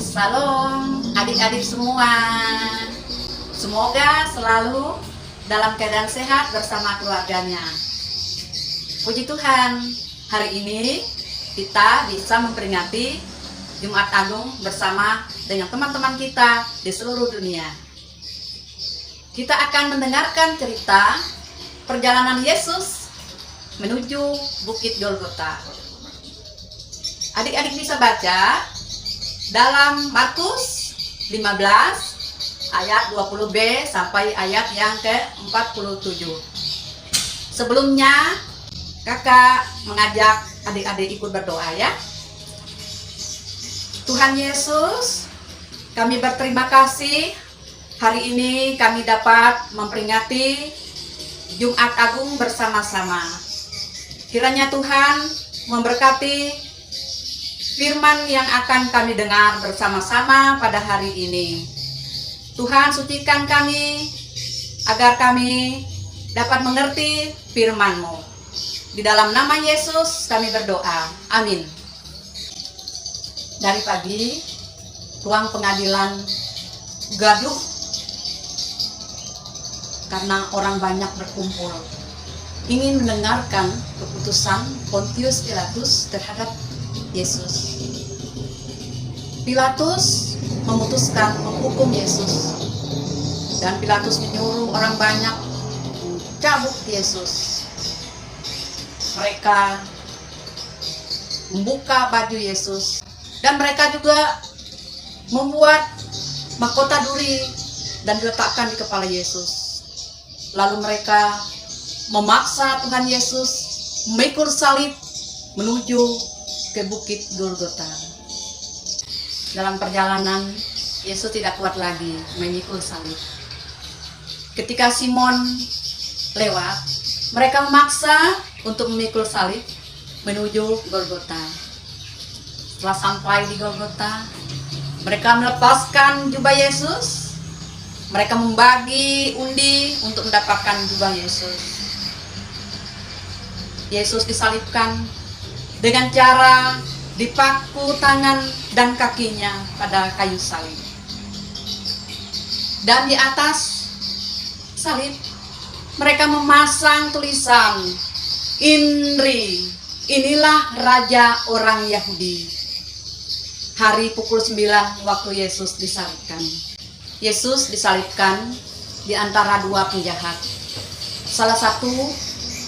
Salam adik-adik semua. Semoga selalu dalam keadaan sehat bersama keluarganya. Puji Tuhan, hari ini kita bisa memperingati Jumat Agung bersama dengan teman-teman kita di seluruh dunia. Kita akan mendengarkan cerita perjalanan Yesus menuju Bukit Golgota. Adik-adik bisa baca dalam Markus 15 ayat 20b sampai ayat yang ke-47. Sebelumnya kakak mengajak adik-adik ikut berdoa ya. Tuhan Yesus, kami berterima kasih hari ini kami dapat memperingati Jumat Agung bersama-sama. Kiranya Tuhan memberkati firman yang akan kami dengar bersama-sama pada hari ini. Tuhan sucikan kami agar kami dapat mengerti firman-Mu. Di dalam nama Yesus kami berdoa. Amin. Dari pagi, ruang pengadilan gaduh karena orang banyak berkumpul ingin mendengarkan keputusan Pontius Pilatus terhadap Yesus. Pilatus memutuskan menghukum Yesus, dan Pilatus menyuruh orang banyak cabut Yesus. Mereka membuka baju Yesus, dan mereka juga membuat mahkota duri dan diletakkan di kepala Yesus. Lalu mereka memaksa Tuhan Yesus memikul salib menuju ke Bukit Golgota. Dalam perjalanan, Yesus tidak kuat lagi memikul salib. Ketika Simon lewat, mereka memaksa untuk memikul salib menuju Golgota. Setelah sampai di Golgota, mereka melepaskan jubah Yesus. Mereka membagi undi untuk mendapatkan jubah Yesus. Yesus disalibkan dengan cara dipaku tangan dan kakinya pada kayu salib. Dan di atas salib mereka memasang tulisan INRI, inilah Raja orang Yahudi. Hari pukul 9 waktu Yesus disalibkan. Yesus disalibkan di antara dua penjahat. Salah satu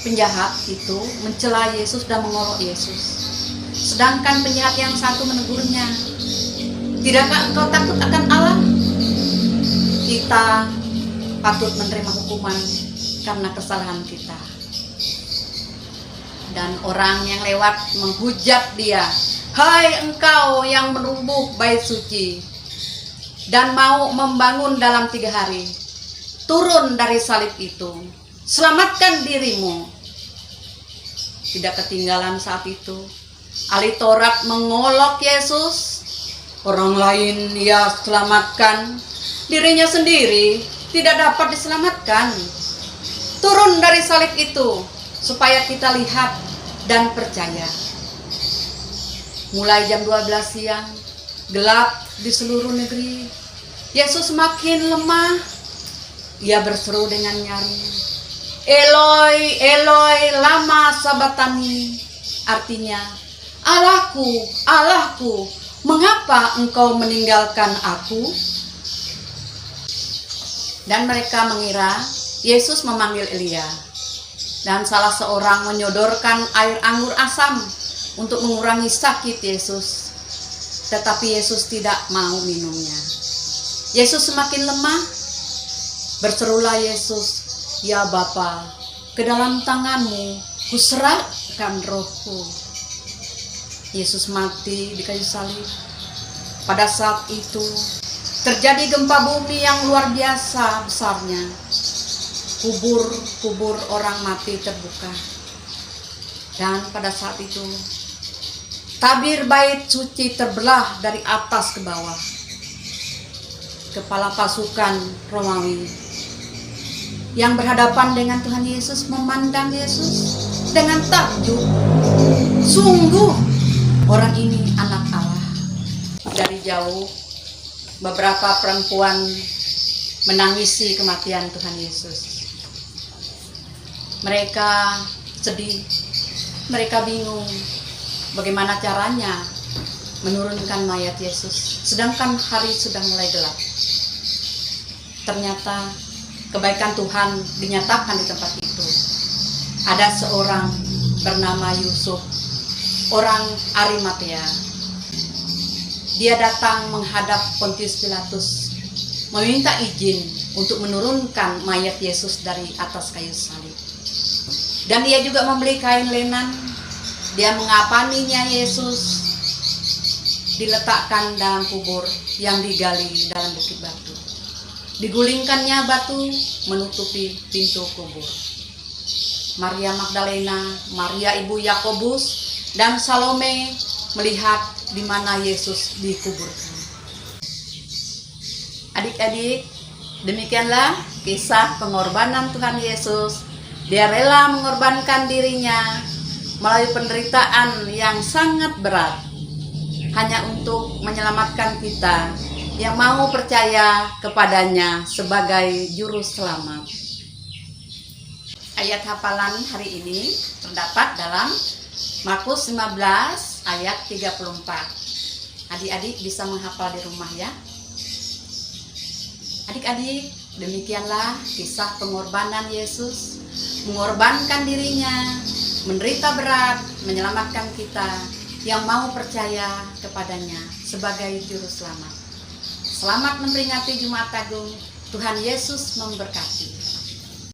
penjahat itu mencela Yesus dan mengolok Yesus. Sedangkan penjahat yang satu menegurnya, "Tidakkah engkau takut akan Allah? Kita patut menerima hukuman karena kesalahan kita." Dan orang yang lewat menghujat dia, "Hai engkau yang merubuh bait suci dan mau membangun dalam 3 hari, turun dari salib itu, selamatkan dirimu." Tidak ketinggalan saat itu, ahli Taurat mengolok Yesus. Orang lain ia selamatkan, dirinya sendiri tidak dapat diselamatkan. Turun dari salib itu supaya kita lihat dan percaya. Mulai jam 12 siang, gelap di seluruh negeri. Yesus makin lemah. Ia berseru dengan nyaring, "Eloi, Eloi, lama sabatani." Artinya, "Allahku, Allahku, mengapa engkau meninggalkan aku?" Dan mereka mengira Yesus memanggil Elia. Dan salah seorang menyodorkan air anggur asam untuk mengurangi sakit Yesus. Tetapi Yesus tidak mau minumnya. Yesus semakin lemah. Berserulah Yesus, "Ya Bapa, ke dalam tangan-Mu kuserahkan rohku." Yesus mati di kayu salib. Pada saat itu terjadi gempa bumi yang luar biasa besarnya. Kubur orang mati terbuka. Dan pada saat itu tabir bait suci terbelah dari atas ke bawah. Kepala pasukan Romawi yang berhadapan dengan Tuhan Yesus memandang Yesus dengan takjub. Sungguh orang ini anak Allah. Dari jauh beberapa perempuan menangisi kematian Tuhan Yesus. Mereka sedih, mereka bingung bagaimana caranya menurunkan mayat Yesus, sedangkan hari sudah mulai gelap. Ternyata kebaikan Tuhan dinyatakan di tempat itu. Ada seorang bernama Yusuf, orang Arimatea. Dia datang menghadap Pontius Pilatus, meminta izin untuk menurunkan mayat Yesus dari atas kayu salib. Dan dia juga membeli kain lenan. Dia mengapaninya Yesus, diletakkan dalam kubur yang digali dalam bukit batu. Digulingkannya batu menutupi pintu kubur. Maria Magdalena, Maria ibu Yakobus, dan Salome melihat di mana Yesus dikuburkan. Adik-adik, demikianlah kisah pengorbanan Tuhan Yesus. Dia rela mengorbankan dirinya melalui penderitaan yang sangat berat hanya untuk menyelamatkan kita yang mau percaya kepadanya sebagai juru selamat. Ayat hafalan hari ini terdapat dalam Markus 15 ayat 34. Adik-adik bisa menghafal di rumah ya. Adik-adik, demikianlah kisah pengorbanan Yesus, mengorbankan dirinya, menderita berat, menyelamatkan kita yang mau percaya kepadanya sebagai juru selamat. Selamat memperingati Jumat Agung. Tuhan Yesus memberkati.